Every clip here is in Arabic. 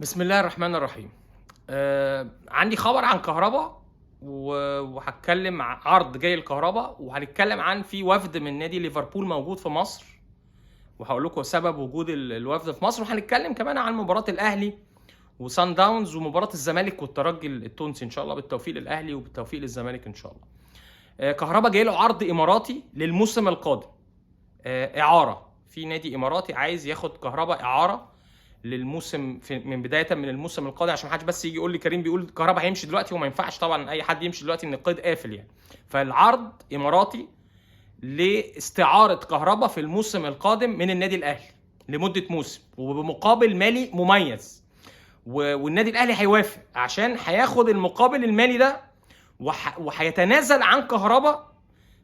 بسم الله الرحمن الرحيم. عندي خبر عن كهربا وهتكلم عرض جاي لكهربا، وهنتكلم عن في وفد من نادي ليفربول موجود في مصر، وهقول لكم سبب وجود الوفد في مصر، وهنتكلم كمان عن مباراة الأهلي وسان داونز ومباراة الزمالك والترجي التونسي إن شاء الله، بالتوفيق للأهلي وبالتوفيق للزمالك إن شاء الله. كهربا جاي له عرض إماراتي للموسم القادم، إعارة في نادي إماراتي عايز ياخد كهربا إعارة للموسم من بدايه من الموسم القادم، عشان ما حدش بس يجي يقول لي كريم بيقول كهربا هيمشي دلوقتي، وما ينفعش طبعا اي حد يمشي دلوقتي ان القيد قافل يعني. فالعرض اماراتي لاستعاره كهربا في الموسم القادم من النادي الاهلي لمده موسم وبمقابل مالي مميز، والنادي الاهلي هيوافق عشان هياخد المقابل المالي ده، وهيتنازل عن كهربا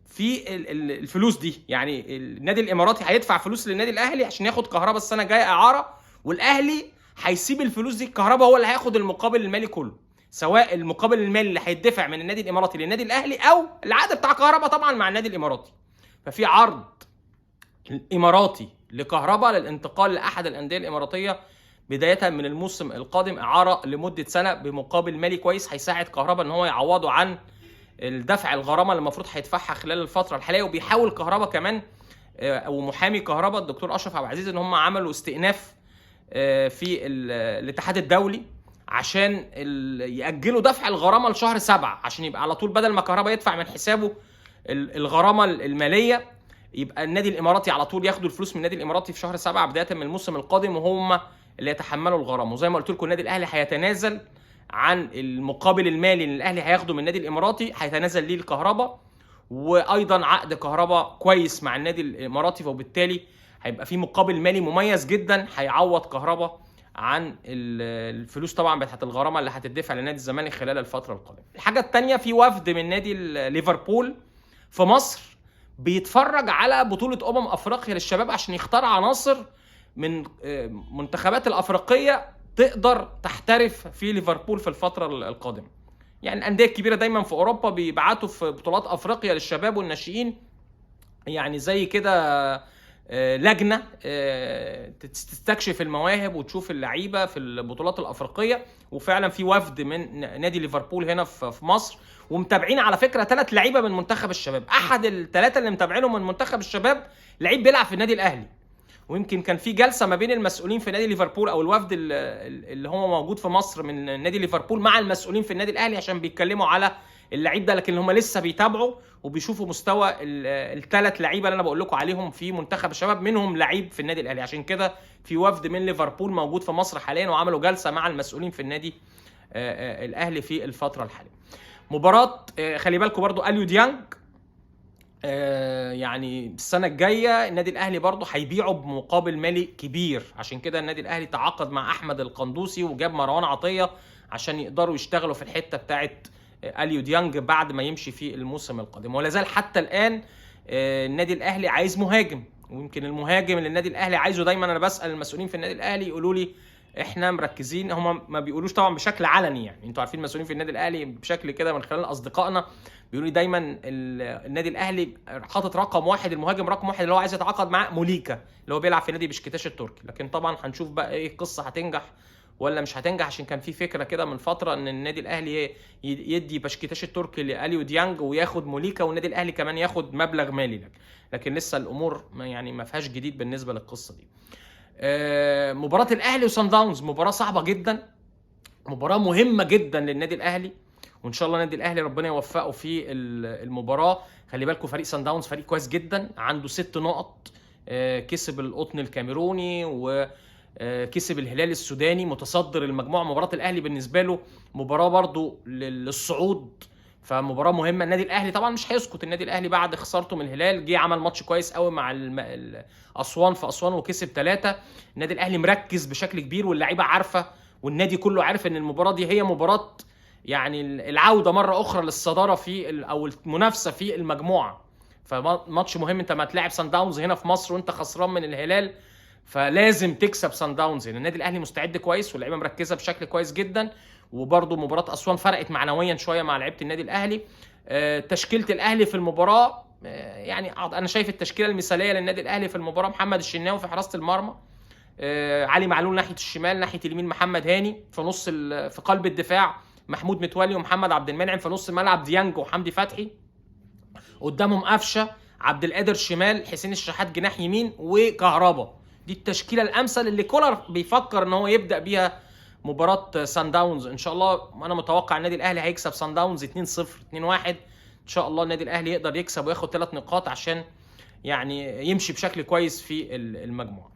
في الفلوس دي. يعني النادي الاماراتي هيدفع فلوس للنادي الاهلي عشان ياخد كهربا السنه الجايه اعاره، والاهلي هيسيب الفلوس دي، الكهرباء هو اللي هياخد المقابل المالي كله، سواء المقابل المالي اللي هيدفع من النادي الاماراتي للنادي الاهلي او العقد بتاع كهرباء طبعا مع النادي الاماراتي. ففي عرض اماراتي لكهرباء للانتقال لاحد الانديه الاماراتيه بدايه من الموسم القادم، اعاره لمده سنه بمقابل مالي كويس هيساعد كهرباء ان هو يعوضه عن الدفع الغرامه اللي المفروض هيدفعها خلال الفتره الحاليه. وبيحاول كهرباء كمان او محامي كهرباء الدكتور اشرف عبد العزيز ان هم عملوا استئناف في الاتحاد الدولي عشان يأجلوا دفع الغرامه لشهر 7، عشان يبقى على طول بدل ما كهرباء يدفع من حسابه الغرامه الماليه، يبقى النادي الاماراتي على طول ياخدوا الفلوس من النادي الاماراتي في شهر 7 بدايه من الموسم القادم، وهم اللي يتحملوا الغرامه. وزي ما قلت لكم النادي الاهلي هيتنازل عن المقابل المالي اللي الاهلي هياخده من النادي الاماراتي، هيتنازل ليه الكهرباء، وايضا عقد كهرباء كويس مع النادي الاماراتي، وبالتالي هيبقى في مقابل مالي مميز جدا هيعوض كهرباء عن الفلوس طبعا بتاعت الغرامه اللي هتدفع لنادي الزمالك خلال الفتره القادمه. الحاجه الثانيه، في وفد من نادي ليفربول في مصر بيتفرج على بطوله افريقيا للشباب عشان يختار عناصر من منتخبات الافريقيه تقدر تحترف في ليفربول في الفتره القادمه. يعني الانديه الكبيره دايما في اوروبا بيبعتوا في بطولات افريقيا للشباب والناشئين، يعني زي كده لجنه تستكشف المواهب وتشوف اللعيبه في البطولات الافريقيه. وفعلا في وفد من نادي ليفربول هنا في مصر، ومتابعين على فكره 3 لعيبه من منتخب الشباب. احد ال3 اللي متابعينهم من منتخب الشباب لعيب بيلعب في النادي الاهلي، ويمكن كان في جلسه ما بين المسؤولين في نادي ليفربول او الوفد اللي هو موجود في مصر من نادي ليفربول مع المسؤولين في النادي الاهلي عشان بيتكلموا على اللعيب ده، لكن هم لسه بيتابعوا وبيشوفوا مستوى ال3 لعيبه اللي انا بقول لكم عليهم في منتخب الشباب، منهم لعيب في النادي الاهلي. عشان كده في وفد من ليفربول موجود في مصر حاليا، وعملوا جلسه مع المسؤولين في النادي الاهلي في الفتره الحاليه. مباراه خلي بالكم برضو اليو ديانج، يعني السنه الجايه النادي الاهلي برضه هيبيعه بمقابل مالي كبير، عشان كده النادي الاهلي تعاقد مع احمد القندوسي وجاب مروان عطيه عشان يقدروا يشتغلوا في الحته بتاعت اليو ديانج بعد ما يمشي في الموسم القادم. ولا زال حتى الان النادي الاهلي عايز مهاجم، ويمكن المهاجم اللي النادي الاهلي عايزه دايما، انا بسال المسؤولين في النادي الاهلي يقولوا لي احنا مركزين، هم ما بيقولوش طبعا بشكل علني، يعني انتوا عارفين المسؤولين في النادي الاهلي بشكل كده من خلال اصدقائنا بيقولوا لي دايما النادي الاهلي حاطط رقم واحد، المهاجم رقم واحد اللي هو عايز يتعاقد معاه موليكا اللي هو بيلعب في نادي بشكتاش التركي. لكن طبعا هنشوف بقى ايه القصه، هتنجح ولا مش هتنجح، عشان كان في فكره كده من فتره ان النادي الاهلي يدي بشكتاش التركي لاليو ديانج وياخد موليكا، والنادي الاهلي كمان ياخد مبلغ مالي، لكن لسه الامور يعني ما فيهاش جديد بالنسبه للقصه دي. مباراه الاهلي وسان داونز مباراه صعبه جدا، مباراه مهمه جدا للنادي الاهلي، وان شاء الله النادي الاهلي ربنا يوفقه في المباراه. خلي بالكم فريق سان داونز فريق كويس جدا، عنده 6 نقط، كسب القطن الكاميروني وكسب الهلال السوداني، متصدر المجموعه. مباراه الاهلي بالنسبه له مباراه برضو للصعود، فمباراه مهمه. النادي الاهلي طبعا مش هيسكت، النادي الاهلي بعد خسارته من الهلال جه عمل ماتش كويس قوي مع اسوان في اسوان وكسب 3. النادي الاهلي مركز بشكل كبير، واللعيبه عارفه والنادي كله عارف ان المباراه دي هي مباراه يعني العوده مره اخرى للصداره في او المنافسه في المجموعه. فماتش مهم، انت ما تلاعب سان داونز هنا في مصر وانت خسران من الهلال، فلازم تكسب سان داونز هنا. النادي الاهلي مستعد كويس واللعيبه مركزه بشكل كويس جدا، وبرده مباراه اسوان فرقت معنويا شويه مع لعيبه النادي الاهلي. تشكيله الاهلي في المباراه، يعني انا شايف التشكيله المثاليه للنادي الاهلي في المباراه: محمد الشناوي في حراسه المرمى، علي معلول ناحيه الشمال، ناحيه اليمين محمد هاني، في قلب الدفاع محمود متولي ومحمد عبد المنعم، في نص الملعب ديانج وحمدي فتحي، قدامهم قفشه، عبد القادر شمال، حسين الشحات جناح يمين، وكهربا. دي التشكيله الامثل اللي كولر بيفكر ان هو يبدا بيها مباراه سان داونز ان شاء الله. انا متوقع النادي الاهلي هيكسب سان داونز 2-0 2-1 ان شاء الله. النادي الاهلي يقدر يكسب وياخد 3 نقاط عشان يعني يمشي بشكل كويس في المجموعه.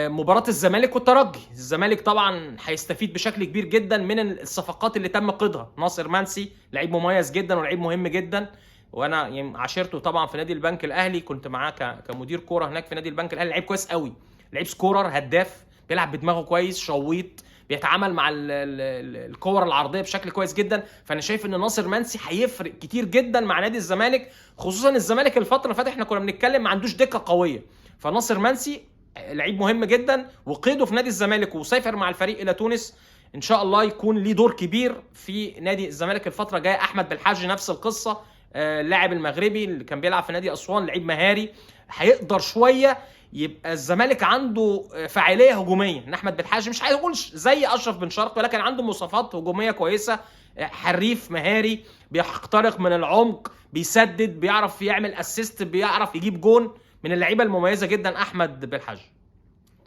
مباراة الزمالك والترجي، الزمالك طبعا هيستفيد بشكل كبير جدا من الصفقات اللي تم قيدها. ناصر منسي لعيب مميز جدا ولعيب مهم جدا، وانا يعني عاشرته طبعا في نادي البنك الاهلي، كنت معاه كمدير كوره هناك في نادي البنك الاهلي. لعيب كويس قوي، لعيب سكورر هداف، بيلعب بدماغه كويس، شويط، بيتعامل مع الكور العرضيه بشكل كويس جدا. فانا شايف ان ناصر منسي هيفرق كتير جدا مع نادي الزمالك، خصوصا الزمالك الفتره اللي فاتت احنا كنا بنتكلم ما عندوش دكه قويه. فناصر منسي لعيب مهم جدا، وقيده في نادي الزمالك وسافر مع الفريق الى تونس، ان شاء الله يكون ليه دور كبير في نادي الزمالك الفتره الجايه. احمد بالحاج نفس القصه، اللاعب المغربي اللي كان بيلعب في نادي اسوان، لعيب مهاري، هيقدر شويه يبقى الزمالك عنده فاعليه هجوميه. ان احمد بالحاج مش عايز اقول زي اشرف بن شرقي، ولكن عنده مواصفات هجوميه كويسه، حريف مهاري، بيخترق من العمق، بيسدد، بيعرف يعمل اسيست، بيعرف يجيب جون، من اللعيبه المميزه جدا احمد بالحاج.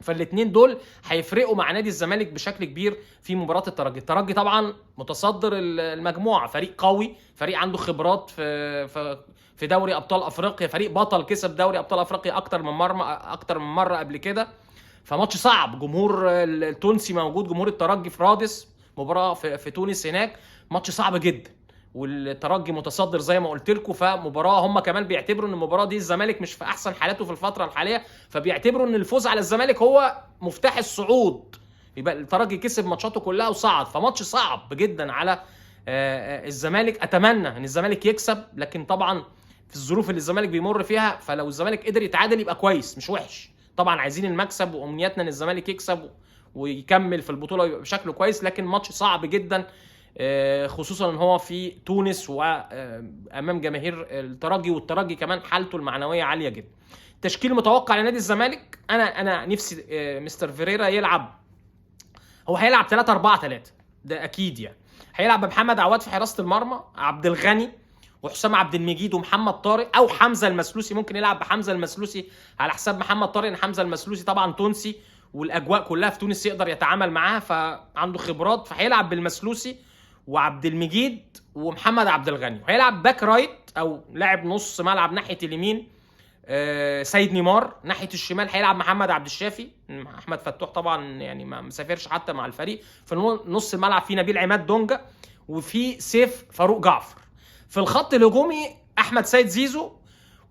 فالاثنين دول هيفرقوا مع نادي الزمالك بشكل كبير في مباراه الترجي. الترجي طبعا متصدر المجموعه، فريق قوي، فريق عنده خبرات في دوري ابطال افريقيا، فريق بطل كسب دوري ابطال افريقيا اكتر من مره قبل كده. فماتش صعب، جمهور التونسي موجود، جمهور الترجي في رادس، مباراه في تونس هناك، ماتش صعب جدا، والترجي متصدر زي ما قلت لكم. فمباراه هم كمان بيعتبروا ان المباراه دي الزمالك مش في احسن حالاته في الفتره الحاليه، فبيعتبروا ان الفوز على الزمالك هو مفتاح الصعود. يبقى الترجي كسب ماتشاته كلها وصعد، فماتش صعب جدا على الزمالك. اتمنى ان الزمالك يكسب، لكن طبعا في الظروف اللي الزمالك بيمر فيها، فلو الزمالك قدر يتعادل يبقى كويس مش وحش. طبعا عايزين المكسب وامنياتنا ان الزمالك يكسب ويكمل في البطوله ويبقى بشكل كويس، لكن ماتش صعب جدا، خصوصا ان هو في تونس وامام جماهير الترجي، والترجي كمان حالته المعنويه عاليه جدا. تشكيل متوقع لنادي الزمالك، انا نفسي مستر فيريرا يلعب، هو هيلعب 3-4-3 ده اكيد يعني. هيلعب بمحمد عواد في حراسه المرمى، عبد الغني وحسام عبد المجيد ومحمد طارق، او حمزه المسلوسي، ممكن يلعب بحمزه المسلوسي على حساب محمد طارق، ان حمزه المسلوسي طبعا تونسي والاجواء كلها في تونس يقدر يتعامل معاها، فعنده خبرات، فهيلعب بالمسلوسي وعبد المجيد ومحمد عبد الغني. وهيلعب باك رايت او لاعب نص ملعب ناحيه اليمين سيد نيمار، ناحيه الشمال هيلعب محمد عبد الشافي. احمد فتوح طبعا يعني ما مسافرش حتى مع الفريق. في نص الملعب في نبيل عماد دونجا، وفي سيف فاروق جعفر. في الخط الهجومي احمد سيد زيزو،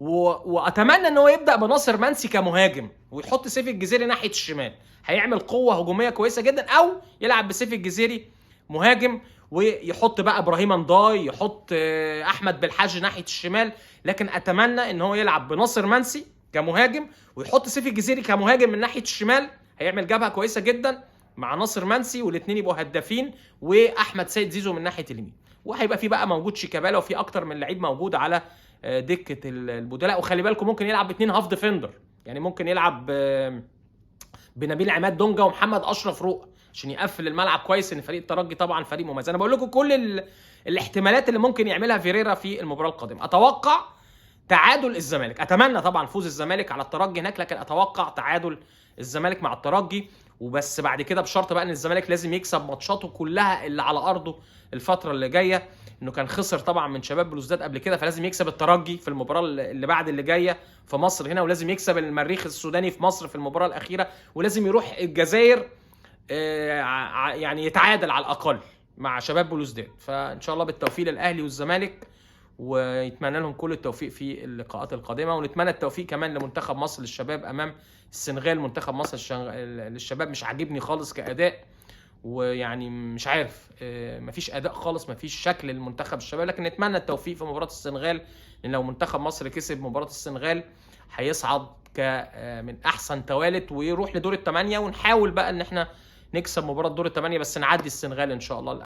واتمنى ان هو يبدا بناصر منسي كمهاجم، ويحط سيف الجزيري ناحيه الشمال، هيعمل قوه هجوميه كويسه جدا، او يلعب بسيف الجزيري مهاجم ويحط بقى ابراهيم انضاي، يحط احمد بالحاج ناحيه الشمال. لكن اتمنى ان هو يلعب بناصر منسي كمهاجم، ويحط سيف الجزيري كمهاجم من ناحيه الشمال، هيعمل جبهه كويسه جدا مع ناصر منسي، والاثنين يبقوا هدافين، واحمد سيد زيزو من ناحيه اليمين. وهيبقى في بقى موجود شيكابالا، وفي اكتر من لعيب موجود على دكه البدلاء. وخلي بالكم ممكن يلعب باثنين هاف ديفندر، يعني ممكن يلعب بنبيل عماد دونجا ومحمد اشرف روق عشان يقفل الملعب كويس. ان فريق الترجي طبعا فريق مميز. انا بقول لكم كل الاحتمالات اللي ممكن يعملها فيريرا في المباراه القادمه. اتوقع تعادل الزمالك، اتمنى طبعا فوز الزمالك على الترجي هناك، لكن اتوقع تعادل الزمالك مع الترجي. وبس بعد كده بشرط بقى ان الزمالك لازم يكسب ماتشاته كلها اللي على ارضه الفتره اللي جايه، انه كان خسر طبعا من شباب بلوزداد قبل كده، فلازم يكسب الترجي في المباراه اللي بعد اللي جايه في مصر هنا، ولازم يكسب المريخ السوداني في مصر في المباراه الاخيره، ولازم يروح الجزائر يعني يتعادل على الاقل مع شباب بلوزداد. فان شاء الله بالتوفيق للاهلي والزمالك، ويتمنى لهم كل التوفيق في اللقاءات القادمه. ونتمنى التوفيق كمان لمنتخب مصر للشباب امام السنغال. منتخب مصر للشباب مش عاجبني خالص كاداء، ويعني مش عارف، مفيش اداء خالص، مفيش شكل للمنتخب الشباب. لكن نتمنى التوفيق في مباراه السنغال، لان لو منتخب مصر كسب مباراه السنغال هيصعد من احسن توالت ويروح لدور الثمانيه، ونحاول بقى ان احنا نكسب مباراه دور الثمانيه، بس نعدي السنغال ان شاء الله.